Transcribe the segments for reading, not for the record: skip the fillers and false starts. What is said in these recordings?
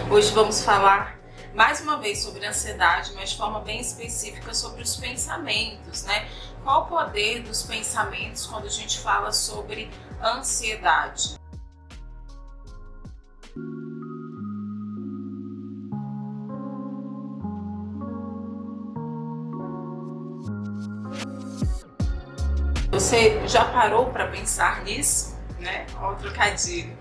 Hoje vamos falar mais uma vez sobre ansiedade, mas de forma bem específica sobre os pensamentos, né? Qual o poder dos pensamentos quando a gente fala sobre ansiedade? Você já parou para pensar nisso? Ó, o trocadilho.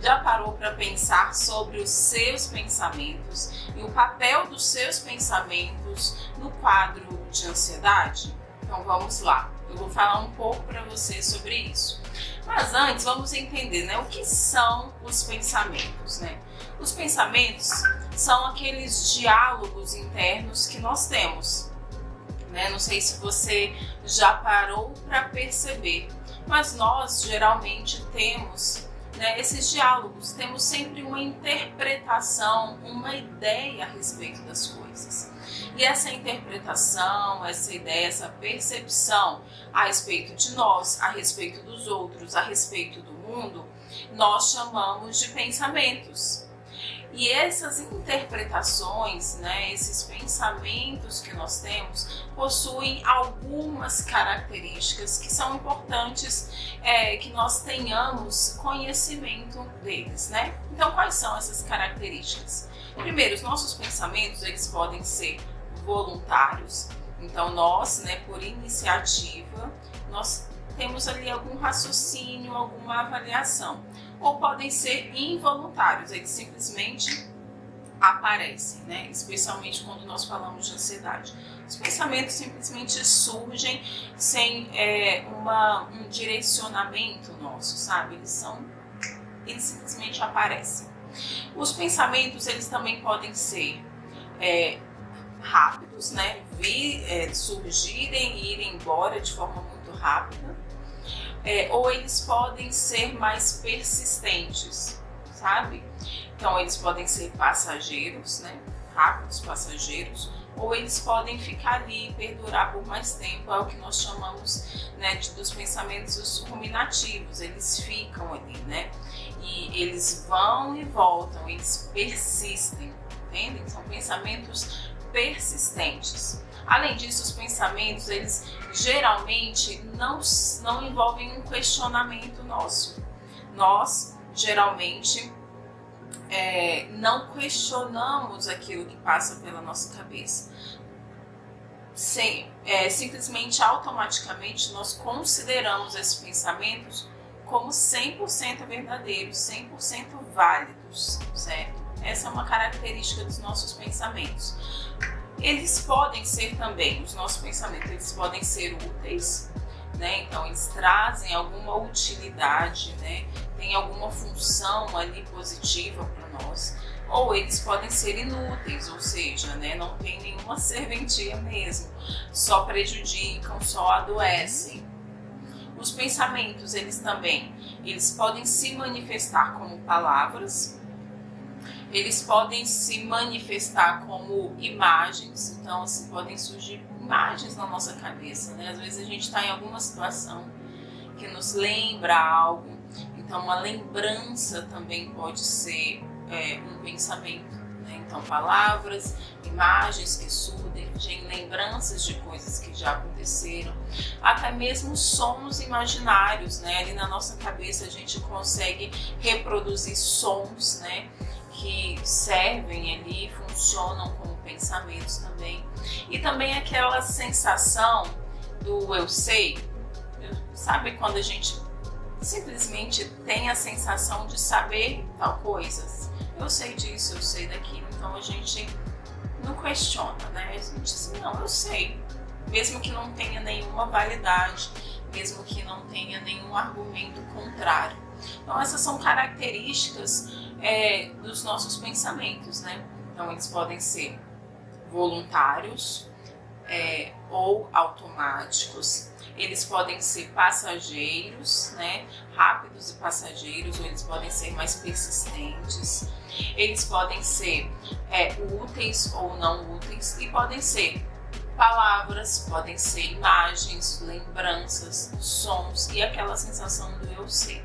Já parou para pensar sobre os seus pensamentos e o papel dos seus pensamentos no quadro de ansiedade? Então vamos lá, eu vou falar um pouco para você sobre isso. Mas antes vamos entender, o que são os pensamentos, Os pensamentos são aqueles diálogos internos que nós temos, Não sei se você já parou para perceber, mas nós geralmente temos esses diálogos, temos sempre uma interpretação, uma ideia a respeito das coisas. E essa interpretação, essa ideia, essa percepção a respeito de nós, a respeito dos outros, a respeito do mundo, nós chamamos de pensamentos. E essas interpretações, esses pensamentos que nós temos, possuem algumas características que são importantes que nós tenhamos conhecimento deles, Então, quais são essas características? Primeiro, os nossos pensamentos, eles podem ser voluntários. Então, nós, por iniciativa, nós temos ali algum raciocínio, alguma avaliação. Ou podem ser involuntários, eles simplesmente aparecem, Especialmente quando nós falamos de ansiedade. Os pensamentos simplesmente surgem sem um direcionamento nosso, sabe? Eles simplesmente aparecem. Os pensamentos, eles também podem ser rápidos, surgirem e irem embora de forma muito rápida. Ou eles podem ser mais persistentes, sabe? Então, eles podem ser passageiros, rápidos, passageiros, ou eles podem ficar ali e perdurar por mais tempo, é o que nós chamamos dos pensamentos ruminativos, eles ficam ali, E eles vão e voltam, eles persistem, entendem? São pensamentos persistentes. Além disso, os pensamentos, eles geralmente não envolvem um questionamento nosso. Nós, geralmente, não questionamos aquilo que passa pela nossa cabeça. Simplesmente, automaticamente, nós consideramos esses pensamentos como 100% verdadeiros, 100% válidos, certo? Essa é uma característica dos nossos pensamentos. Eles podem ser também, os nossos pensamentos, eles podem ser úteis, Então, eles trazem alguma utilidade, Tem alguma função ali positiva para nós. Ou eles podem ser inúteis, ou seja, não tem nenhuma serventia mesmo, só prejudicam, só adoecem. Os pensamentos, eles podem se manifestar como palavras, eles podem se manifestar como imagens, então assim, podem surgir imagens na nossa cabeça, Às vezes a gente está em alguma situação que nos lembra algo, então uma lembrança também pode ser um pensamento, Então palavras, imagens que surgem, lembranças de coisas que já aconteceram, até mesmo sons imaginários, Ali na nossa cabeça a gente consegue reproduzir sons, que servem ali, funcionam como pensamentos também. E também aquela sensação do eu sei, sabe quando a gente simplesmente tem a sensação de saber tal coisa? Eu sei disso, eu sei daquilo, então a gente não questiona, A gente diz, não, eu sei, mesmo que não tenha nenhuma validade, mesmo que não tenha nenhum argumento contrário. Então essas são características dos nossos pensamentos, Então eles podem ser voluntários ou automáticos, eles podem ser passageiros, rápidos e passageiros, ou eles podem ser mais persistentes, eles podem ser úteis ou não úteis, e podem ser palavras, podem ser imagens, lembranças, sons e aquela sensação do eu sei.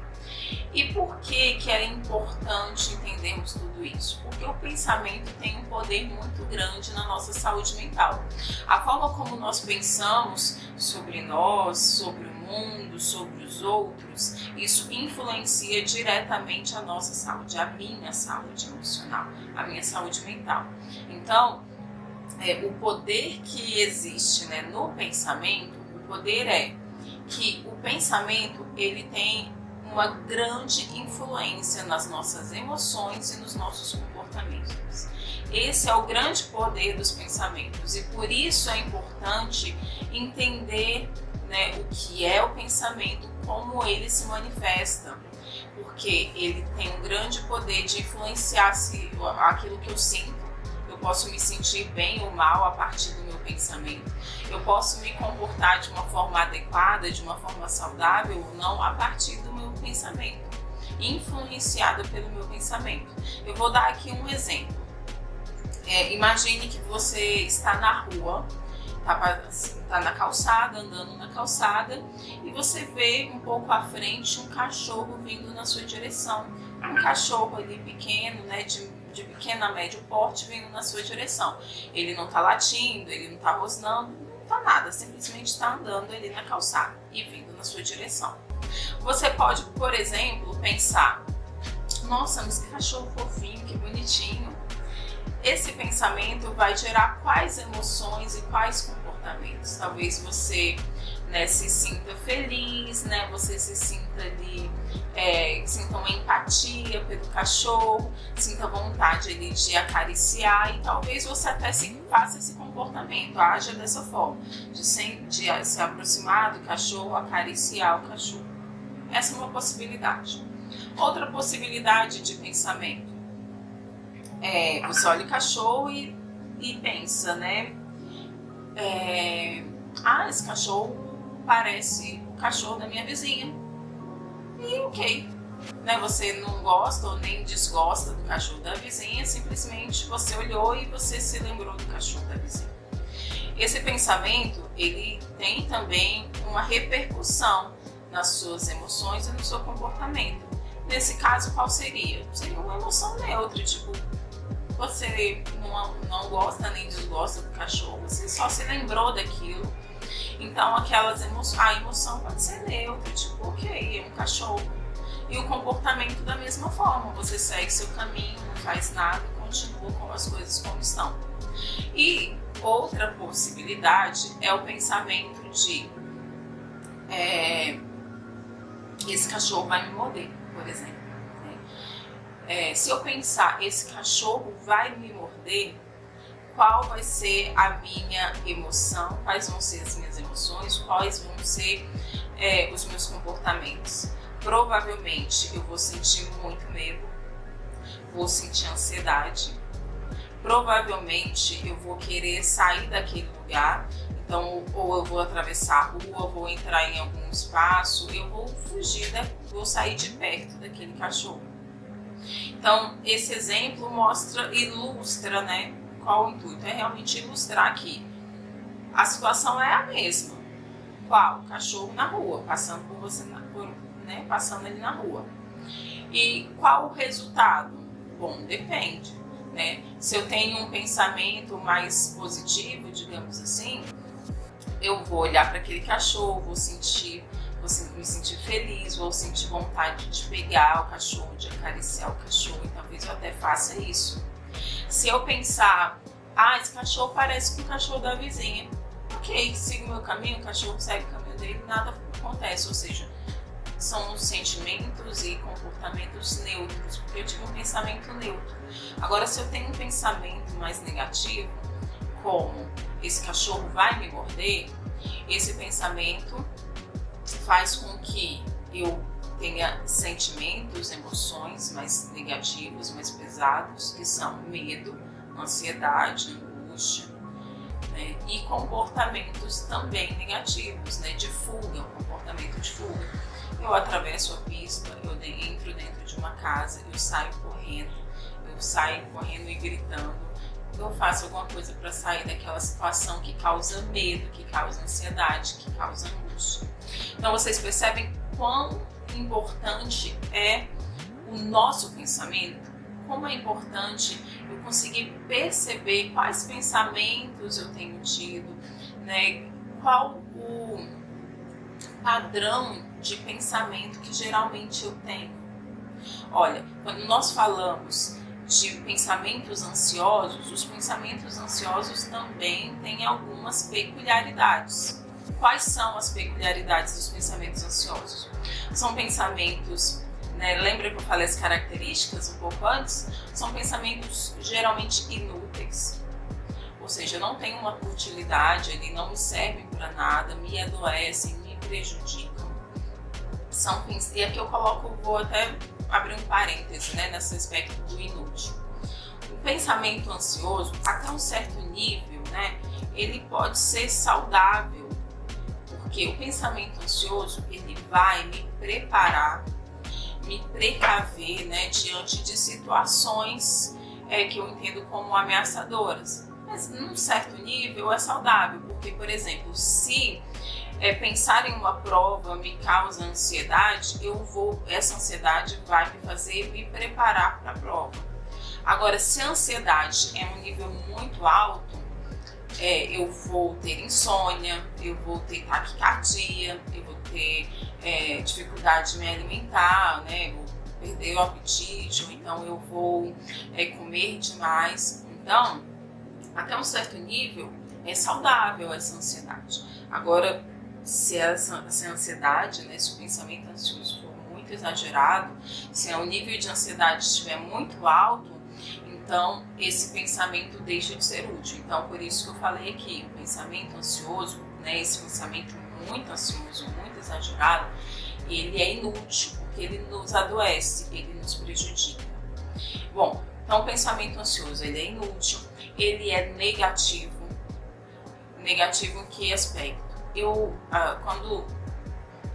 E por que é importante entendermos tudo isso? Porque o pensamento tem um poder muito grande na nossa saúde mental. A forma como nós pensamos sobre nós, sobre o mundo, sobre os outros, isso influencia diretamente a nossa saúde, a minha saúde emocional, a minha saúde mental. Então, o poder que existe, né, no pensamento, o poder é que o pensamento ele tem uma grande influência nas nossas emoções e nos nossos comportamentos. Esse é o grande poder dos pensamentos e por isso é importante entender, né, o que é o pensamento, como ele se manifesta, porque ele tem um grande poder de influenciar aquilo que eu sinto. Eu posso me sentir bem ou mal a partir do meu pensamento. Eu posso me comportar de uma forma adequada, de uma forma saudável ou não a partir do meu pensamento, influenciado pelo meu pensamento. Eu vou dar aqui um exemplo. Imagine que você está na rua, está na calçada, andando na calçada, e você vê um pouco à frente um cachorro vindo na sua direção. Um cachorro ali pequeno, né, de pequeno a médio porte, vindo na sua direção. Ele não está latindo, ele não está rosnando, não está nada, simplesmente está andando ali na calçada e vindo na sua direção. Você pode, por exemplo, pensar: nossa, mas que cachorro fofinho, que bonitinho. Esse pensamento vai gerar quais emoções e quais comportamentos? Talvez você, né, se sinta feliz, né, você se sinta ali, sinta uma empatia pelo cachorro, sinta vontade ali de acariciar e talvez você até faça esse comportamento, haja dessa forma, de se aproximar do cachorro, acariciar o cachorro. Essa é uma possibilidade. Outra possibilidade de pensamento você olha o cachorro e pensa, né? Esse cachorro parece o cachorro da minha vizinha. E ok, né? Você não gosta ou nem desgosta do cachorro da vizinha, simplesmente você olhou e você se lembrou do cachorro da vizinha. Esse pensamento, ele tem também uma repercussão nas suas emoções e no seu comportamento. Nesse caso, qual seria? Seria uma emoção neutra, tipo, você não gosta nem desgosta do cachorro, você só se lembrou daquilo. Então a emoção pode ser neutra, tipo, ok, é um cachorro. E o comportamento da mesma forma, você segue seu caminho, não faz nada, continua com as coisas como estão. E outra possibilidade é o pensamento de esse cachorro vai me morder, por exemplo. Se eu pensar, esse cachorro vai me morder, qual vai ser a minha emoção, quais vão ser as minhas emoções, quais vão ser os meus comportamentos? Provavelmente eu vou sentir muito medo, vou sentir ansiedade, provavelmente eu vou querer sair daquele lugar, então ou eu vou atravessar a rua, vou entrar em algum espaço, eu vou fugir, vou sair de perto daquele cachorro. Então, esse exemplo ilustra, né, qual o intuito? É realmente ilustrar que a situação é a mesma. Qual? Cachorro na rua, passando por você, passando ali na rua. E qual o resultado? Bom, depende, né? Se eu tenho um pensamento mais positivo, digamos assim, eu vou olhar para aquele cachorro, vou me sentir feliz, vou sentir vontade de pegar o cachorro, de acariciar o cachorro, e talvez eu até faça isso. Se eu pensar, esse cachorro parece com o cachorro da vizinha, ok, sigo o meu caminho, o cachorro segue o caminho dele, nada acontece, ou seja, são sentimentos e comportamentos neutros, porque eu tive um pensamento neutro. Agora, se eu tenho um pensamento mais negativo, como esse cachorro vai me morder, esse pensamento faz com que eu tenha sentimentos, emoções mais negativos, mais pesados, que são medo, ansiedade, angústia, né? E comportamentos também negativos, né? De fuga, um comportamento de fuga. Eu atravesso a pista, eu entro dentro de uma casa, eu saio correndo e gritando, eu faço alguma coisa para sair daquela situação que causa medo, que causa ansiedade, que causa angústia. Então vocês percebem quão importante é o nosso pensamento, como é importante eu conseguir perceber quais pensamentos eu tenho tido, né? Qual o padrão de pensamento que geralmente eu tenho. Olha, quando nós falamos de pensamentos ansiosos, os pensamentos ansiosos também têm algumas peculiaridades. Quais são as peculiaridades dos pensamentos ansiosos? São pensamentos, né, lembra que eu falei as características um pouco antes? São pensamentos geralmente inúteis. Ou seja, não tem uma utilidade, eles não me servem para nada, me adoecem, me prejudicam. E aqui eu vou até abrir um parêntese, né, nesse aspecto do inútil. O pensamento ansioso, até um certo nível, né, ele pode ser saudável, porque o pensamento ansioso ele vai me preparar, me precaver, né, diante de situações que eu entendo como ameaçadoras. Mas num certo nível é saudável, porque, por exemplo, se pensar em uma prova me causa ansiedade, essa ansiedade vai me fazer me preparar para a prova. Agora, se a ansiedade é um nível muito alto, eu vou ter insônia, eu vou ter taquicardia, eu vou ter dificuldade de me alimentar, né? Eu vou perder o apetite, ou então eu vou comer demais. Então, até um certo nível, é saudável essa ansiedade. Agora, se essa ansiedade, né, se o pensamento ansioso for muito exagerado, se o nível de ansiedade estiver muito alto, então esse pensamento deixa de ser útil. Então, por isso que eu falei aqui, o pensamento ansioso, né, esse pensamento muito ansioso, muito exagerado, ele é inútil, porque ele nos adoece, ele nos prejudica. Bom, então o pensamento ansioso, ele é inútil, ele é negativo. Negativo em que aspecto? Quando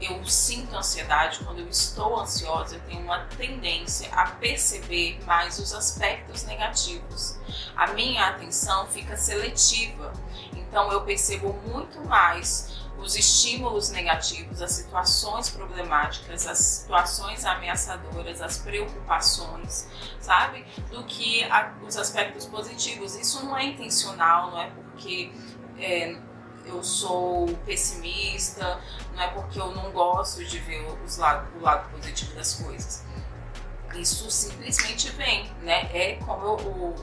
eu sinto ansiedade, quando eu estou ansiosa, eu tenho uma tendência a perceber mais os aspectos negativos. A minha atenção fica seletiva, então eu percebo muito mais os estímulos negativos, as situações problemáticas, as situações ameaçadoras, as preocupações, sabe? Do que os aspectos positivos. Isso não é intencional, não é porque eu sou pessimista, não é porque eu não gosto de ver o lado positivo das coisas. Isso simplesmente vem, né? É como o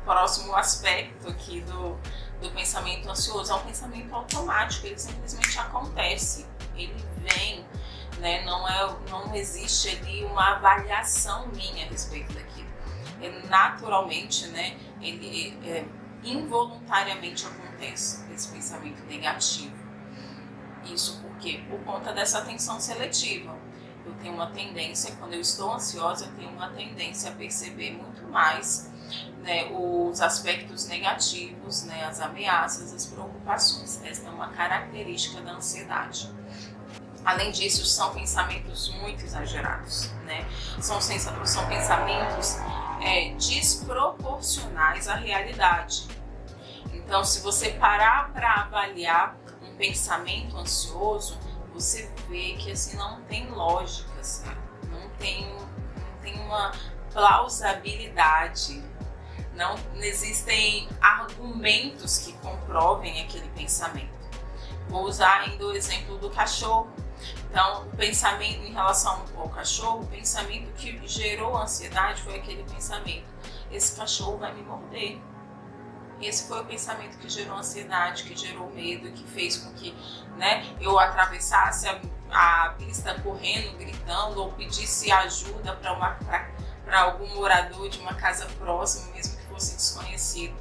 próximo aspecto aqui do pensamento ansioso. É um pensamento automático, ele simplesmente acontece, ele vem, né? Não existe ali uma avaliação minha a respeito daquilo. Naturalmente, né? Ele involuntariamente acontece esse pensamento negativo. Isso porque por conta dessa atenção seletiva. Eu tenho uma tendência, quando eu estou ansiosa, eu tenho uma tendência a perceber muito mais, né, os aspectos negativos, né, as ameaças, as preocupações. Esta é uma característica da ansiedade. Além disso, são pensamentos muito exagerados, né? São pensamentos desproporcionais à realidade. Então, se você parar para avaliar um pensamento ansioso, você vê que assim não tem lógica, sabe? Não tem uma plausibilidade, não existem argumentos que comprovem aquele pensamento. Vou usar ainda o exemplo do cachorro. Então, o pensamento em relação ao cachorro, o pensamento que gerou ansiedade foi aquele pensamento: esse cachorro vai me morder. Esse foi o pensamento que gerou ansiedade, que gerou medo, que fez com que, né, eu atravessasse a pista correndo, gritando, ou pedisse ajuda para algum morador de uma casa próxima, mesmo que fosse desconhecido.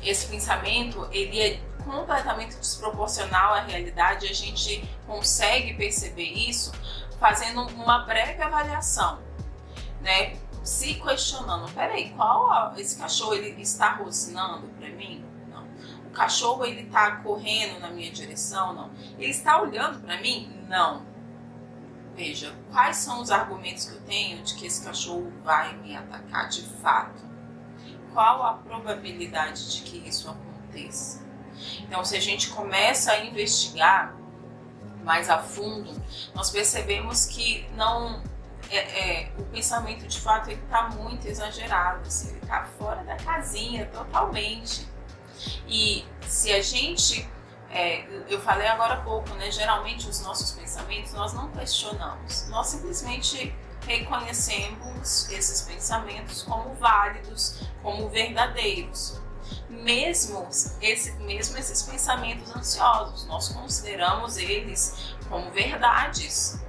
Esse pensamento, ele é completamente desproporcional à realidade. A gente consegue perceber isso fazendo uma breve avaliação, né? Se questionando, peraí, esse cachorro ele está rosnando para mim? Não. O cachorro ele está correndo na minha direção? Não. Ele está olhando para mim? Não. Veja, quais são os argumentos que eu tenho de que esse cachorro vai me atacar de fato? Qual a probabilidade de que isso aconteça? Então, se a gente começa a investigar mais a fundo, nós percebemos que não o pensamento de fato ele está muito exagerado, assim, ele está fora da casinha totalmente. E se a gente, eu falei agora há pouco, né, geralmente os nossos pensamentos nós não questionamos, nós simplesmente reconhecemos esses pensamentos como válidos, como verdadeiros. Mesmo esses pensamentos ansiosos, nós consideramos eles como verdades,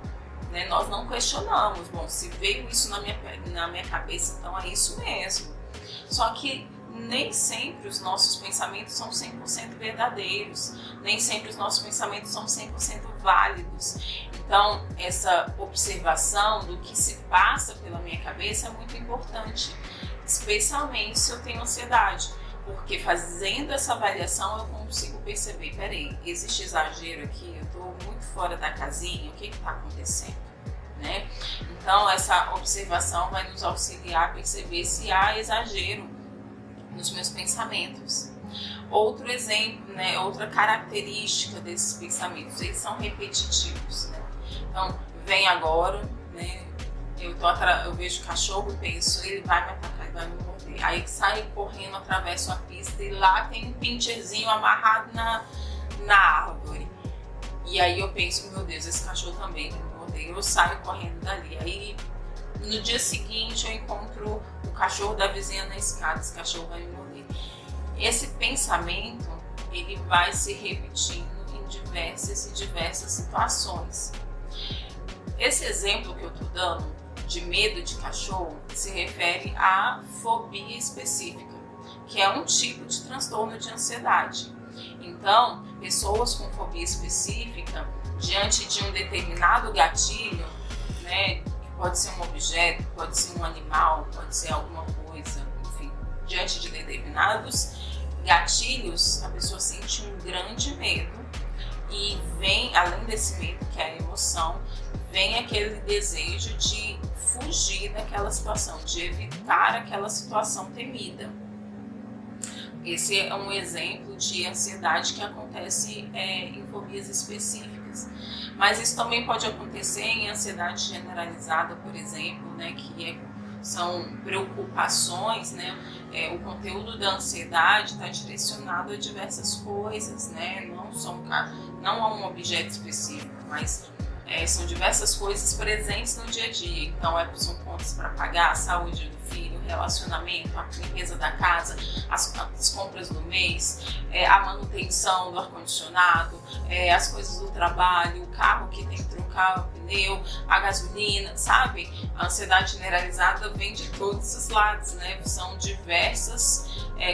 né? Nós não questionamos, bom, se veio isso na minha cabeça, então é isso mesmo. Só que nem sempre os nossos pensamentos são 100% verdadeiros, nem sempre os nossos pensamentos são 100% válidos. Então, essa observação do que se passa pela minha cabeça é muito importante, especialmente se eu tenho ansiedade. Porque fazendo essa avaliação eu consigo perceber, peraí, existe exagero aqui, eu estou muito fora da casinha, o que está acontecendo? Né? Então essa observação vai nos auxiliar a perceber se há exagero nos meus pensamentos. Outro exemplo, né, outra característica desses pensamentos, eles são repetitivos. Né? Então vem agora, né, eu vejo o cachorro, penso, ele vai me atacar, ele vai me morder. Aí saio correndo, atravesso a pista e lá tem um pincherzinho amarrado na árvore. E aí eu penso, meu Deus, esse cachorro também vai me morder. Eu saio correndo dali. Aí no dia seguinte eu encontro o cachorro da vizinha na escada, esse cachorro vai me morder. Esse pensamento, ele vai se repetindo em diversas situações. Esse exemplo que eu estou dando de medo de cachorro se refere à fobia específica, que é um tipo de transtorno de ansiedade. Então, pessoas com fobia específica, diante de um determinado gatilho, né, que pode ser um objeto, pode ser um animal, pode ser alguma coisa, enfim, diante de determinados gatilhos, a pessoa sente um grande medo e vem, além desse medo, que é a emoção, vem aquele desejo de fugir daquela situação, de evitar aquela situação temida. Esse é um exemplo de ansiedade que acontece em fobias específicas. Mas isso também pode acontecer em ansiedade generalizada, por exemplo, né, são preocupações, né? O conteúdo da ansiedade está direcionado a diversas coisas, né? Não a um objeto específico, mas são diversas coisas presentes no dia a dia. Então, são contas para pagar, a saúde do filho, o relacionamento, a limpeza da casa, as compras do mês, a manutenção do ar-condicionado, as coisas do trabalho, o carro que tem que trocar o pneu, a gasolina, sabe? A ansiedade generalizada vem de todos os lados, né? São diversas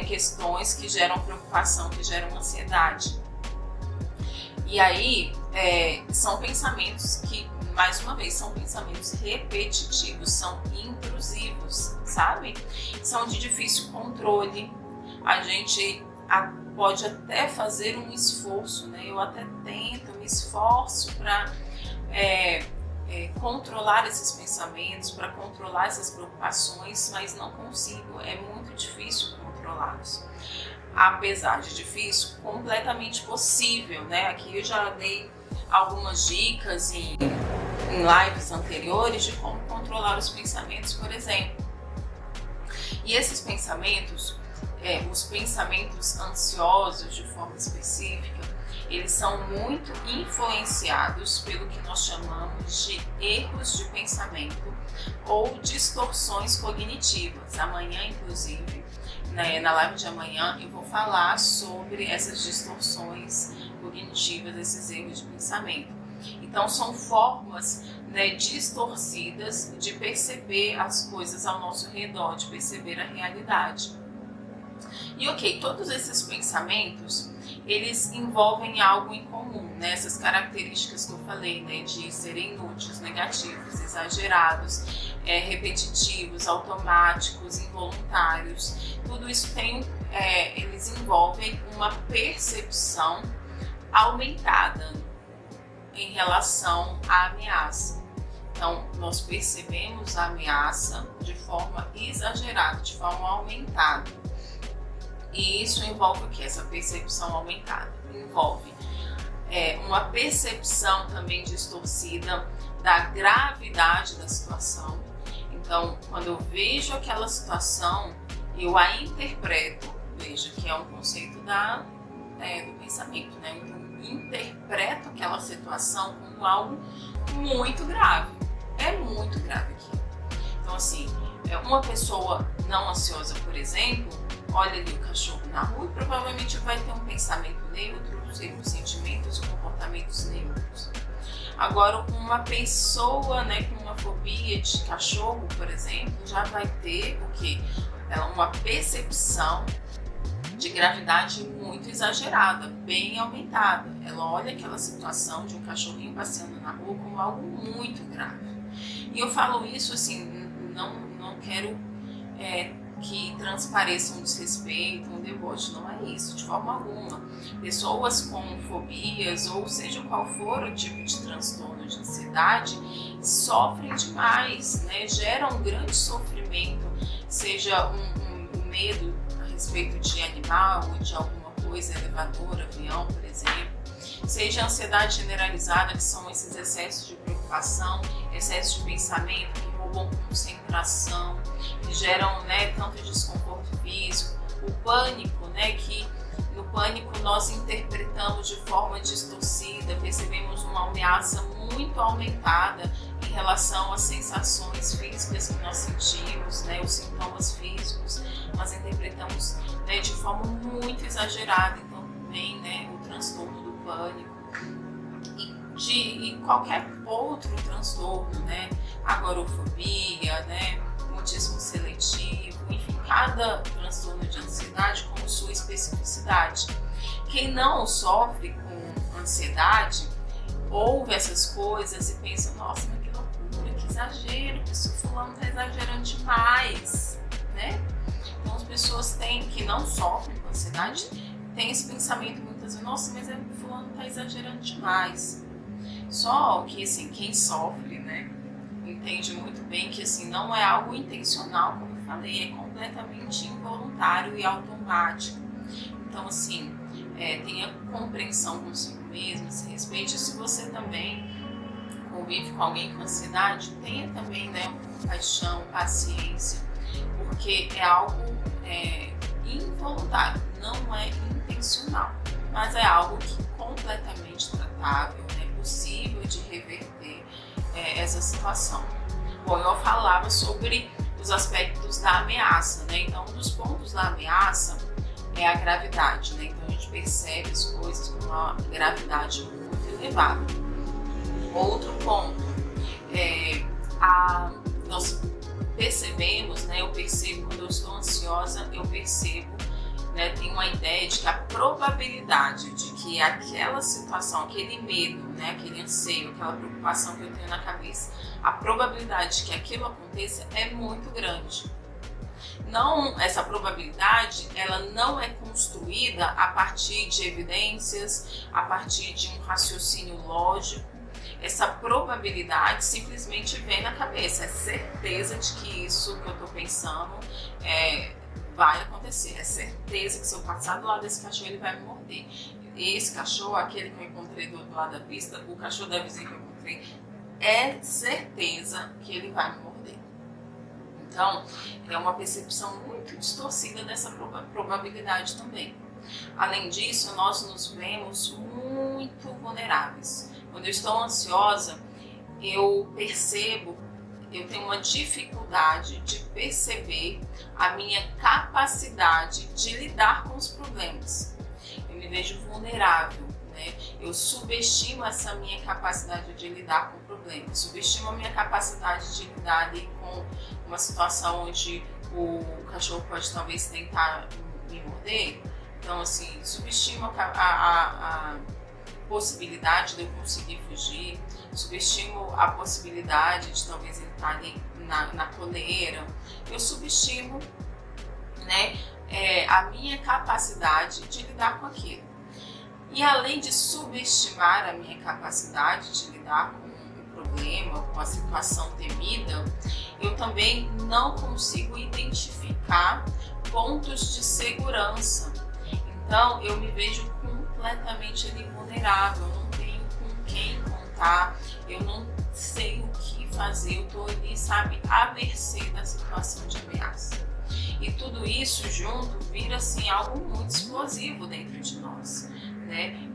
questões que geram preocupação, que geram ansiedade. E aí, são pensamentos que, mais uma vez, são pensamentos repetitivos, são intrusivos, sabe? São de difícil controle. A gente pode até fazer um esforço, né? Eu até me esforço para controlar esses pensamentos, para controlar essas preocupações, mas não consigo, é muito difícil controlá-los. Apesar de difícil, completamente possível, né? Aqui eu já dei algumas dicas em lives anteriores de como controlar os pensamentos, por exemplo. E esses pensamentos, os pensamentos ansiosos de forma específica, eles são muito influenciados pelo que nós chamamos de erros de pensamento ou distorções cognitivas. Amanhã, inclusive, na live de amanhã, eu vou falar sobre essas distorções cognitivas, esses erros de pensamento. Então, são formas, né, distorcidas de perceber as coisas ao nosso redor, de perceber a realidade. E ok, todos esses pensamentos, eles envolvem algo em comum, né? Essas características que eu falei, né? De serem inúteis, negativos, exagerados, repetitivos, automáticos, involuntários. Tudo isso eles envolvem uma percepção aumentada em relação à ameaça. Então, nós percebemos a ameaça de forma exagerada, de forma aumentada. E isso envolve o que? Essa percepção aumentada. Envolve uma percepção também distorcida da gravidade da situação. Então, quando eu vejo aquela situação, eu a interpreto, veja que é um conceito do pensamento, né? Então, interpreto aquela situação como algo muito grave. É muito grave aqui. Então, assim, uma pessoa não ansiosa, por exemplo, olha ali o cachorro na rua e provavelmente vai ter um pensamento neutro, os sentimentos e comportamentos neutros. Agora, uma pessoa, né, com uma fobia de cachorro, por exemplo, já vai ter o quê? Uma percepção de gravidade muito exagerada, bem aumentada. Ela olha aquela situação de um cachorrinho passeando na rua como algo muito grave. E eu falo isso assim, não quero que transpareça um desrespeito, um deboche, não é isso, de forma alguma. Pessoas com fobias, ou seja qual for o tipo de transtorno de ansiedade, sofrem demais, né? Geram um grande sofrimento, seja um medo a respeito de animal ou de alguma coisa, elevador, avião, por exemplo, seja ansiedade generalizada, que são esses excessos de preocupação, excessos de pensamento que roubam concentração, que geram, né, tanto desconforto físico, o pânico, né, que no pânico nós interpretamos de forma distorcida, percebemos uma ameaça muito aumentada em relação às sensações físicas que nós sentimos, né, os sintomas físicos, nós interpretamos, né, de forma muito exagerada. Então vem, né, o transtorno do pânico e qualquer outro transtorno, né, agorafobia, né, mutismo seletivo, enfim, cada transtorno de ansiedade com sua especificidade. Quem não sofre com ansiedade ouve essas coisas e pensa, nossa, mas que loucura, que exagero, que esse fulano está exagerando demais, né? Então as pessoas que não sofrem com ansiedade têm esse pensamento muitas vezes, nossa, mas o fulano está exagerando demais. Só que assim, quem sofre, né, entende muito bem que assim, não é algo intencional, como eu falei, é completamente involuntário e automático. Então assim, tenha compreensão consigo mesmo, se respeite. Se você também convive com alguém com ansiedade, tenha também, né, compaixão, paciência, porque é algo involuntário, não é intencional, mas é algo que completamente tratável, é possível de reverter essa situação. Bom, eu falava sobre os aspectos da ameaça, né? Então, um dos pontos da ameaça é a gravidade, né? Então, a gente percebe as coisas com uma gravidade muito elevada. Outro ponto nós percebemos, né? Eu percebo quando eu estou ansiosa, eu percebo, né? Tenho uma ideia de que a probabilidade de que aquela situação, aquele medo, né? Aquele anseio, aquela preocupação que eu tenho na cabeça, a probabilidade de que aquilo aconteça é muito grande. Não, essa probabilidade, ela não é construída a partir de evidências, a partir de um raciocínio lógico. Essa probabilidade simplesmente vem na cabeça, é certeza de que isso que eu estou pensando vai acontecer, é certeza que se eu passar do lado desse cachorro ele vai me morder. Esse cachorro, aquele que eu encontrei do outro lado da pista, o cachorro da vizinha que eu encontrei, é certeza que ele vai me morder. Então, é uma percepção muito distorcida dessa probabilidade também. Além disso, nós nos vemos muito vulneráveis. Quando eu estou ansiosa, eu tenho uma dificuldade de perceber a minha capacidade de lidar com os problemas. Eu me vejo vulnerável, né? Eu subestimo essa minha capacidade de lidar com problemas, subestimo a minha capacidade de lidar ali com uma situação onde o cachorro pode talvez tentar me morder. Então, assim, subestimo a possibilidade de eu conseguir fugir, subestimo a possibilidade de talvez ele estar ali na coleira. Eu subestimo, né, a minha capacidade de lidar com aquilo. E além de subestimar a minha capacidade de lidar com o problema, com a situação temida, eu também não consigo identificar pontos de segurança. Então, eu me vejo completamente completamente ali vulnerável, eu não tenho com quem contar, eu não sei o que fazer, eu tô ali, sabe, à mercê da situação de ameaça. E tudo isso junto vira assim algo muito explosivo dentro de nós, né?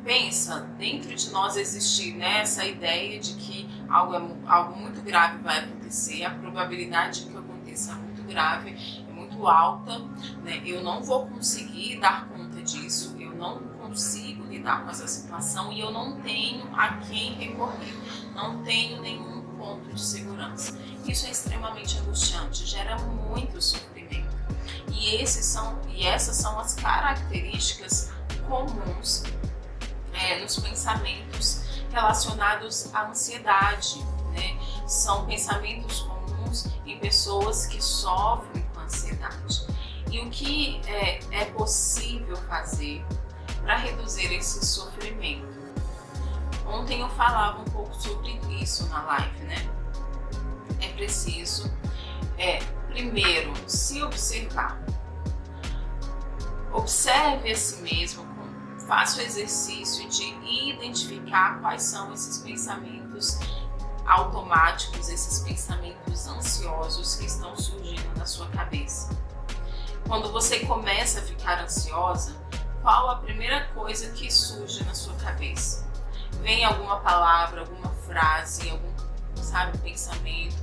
Pensa, dentro de nós existir, né, essa ideia de que algo muito grave vai acontecer, a probabilidade de que aconteça é muito grave, é muito alta, né? Eu não vou conseguir dar conta disso, eu não consigo lidar com essa situação e eu não tenho a quem recorrer, não tenho nenhum ponto de segurança. Isso é extremamente angustiante, gera muito sofrimento. E essas são as características comuns nos pensamentos relacionados à ansiedade, né? São pensamentos comuns em pessoas que sofrem com ansiedade. E o que é possível fazer para reduzir esse sofrimento? Ontem eu falava um pouco sobre isso na live, né? É preciso, primeiro, se observar. Observe a si mesmo, faça o exercício de identificar quais são esses pensamentos automáticos, esses pensamentos ansiosos que estão surgindo na sua cabeça. Quando você começa a ficar ansiosa, qual a primeira coisa que surge na sua cabeça? Vem alguma palavra, alguma frase, algum, sabe, pensamento,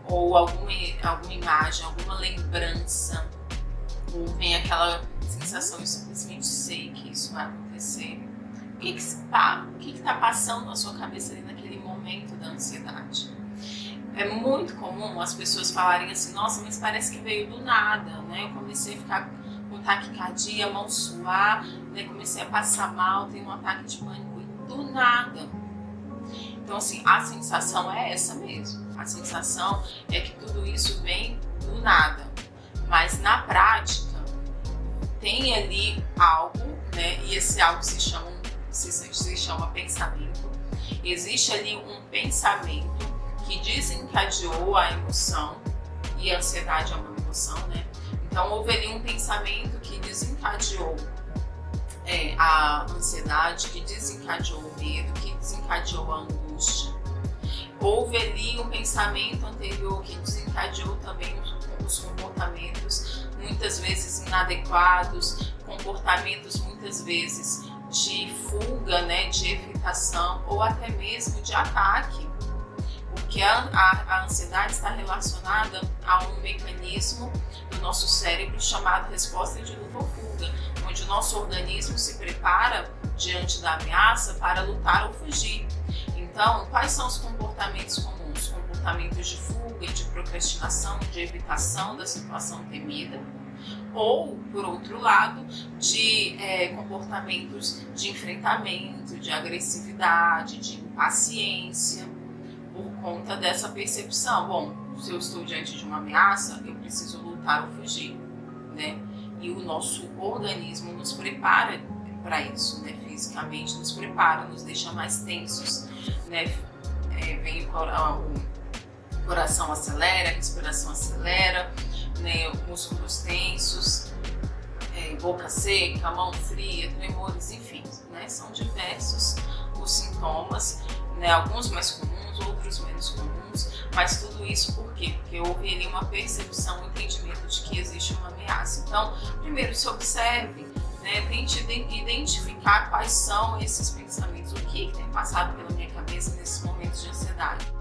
ou alguma imagem, alguma lembrança, ou vem aquela sensação, eu simplesmente sei que isso vai acontecer. O que está passando na sua cabeça ali naquele momento da ansiedade? É muito comum as pessoas falarem assim, nossa, mas parece que veio do nada, né? Eu comecei a ficar com taquicardia, mão suar, né? Comecei a passar mal, tenho um ataque de pânico e do nada. Então, assim, a sensação é essa mesmo. A sensação é que tudo isso vem do nada. Mas na prática, tem ali algo, né? E esse algo se chama pensamento. Existe ali um pensamento que desencadeou a emoção, e a ansiedade é uma emoção, né? Então houve ali um pensamento que desencadeou a ansiedade, que desencadeou o medo, que desencadeou a angústia. Houve ali um pensamento anterior que desencadeou também os comportamentos muitas vezes inadequados, comportamentos muitas vezes de fuga, né, de evitação ou até mesmo de ataque, porque a ansiedade está relacionada a um mecanismo do nosso cérebro chamado resposta de luta ou fuga, onde o nosso organismo se prepara diante da ameaça para lutar ou fugir. Então, quais são os comportamentos comuns? Comportamentos de fuga, de procrastinação, de evitação da situação temida, ou, por outro lado, de comportamentos de enfrentamento, de agressividade, de impaciência, por conta dessa percepção. Bom, se eu estou diante de uma ameaça, eu preciso lutar ou fugir, né? E o nosso organismo nos prepara para isso, né? Fisicamente nos prepara, nos deixa mais tensos, né? Vem o coração acelera, a respiração acelera, né? Músculos tensos, boca seca, mão fria, tremores, enfim, né? São diversos os sintomas, né? Alguns mais comuns, outros menos comuns, mas tudo isso por quê? Porque houve ali uma percepção, um entendimento de que existe uma ameaça. Então, primeiro se observe, né? Tente identificar quais são esses pensamentos, o que tem passado pela minha cabeça nesses momentos de ansiedade.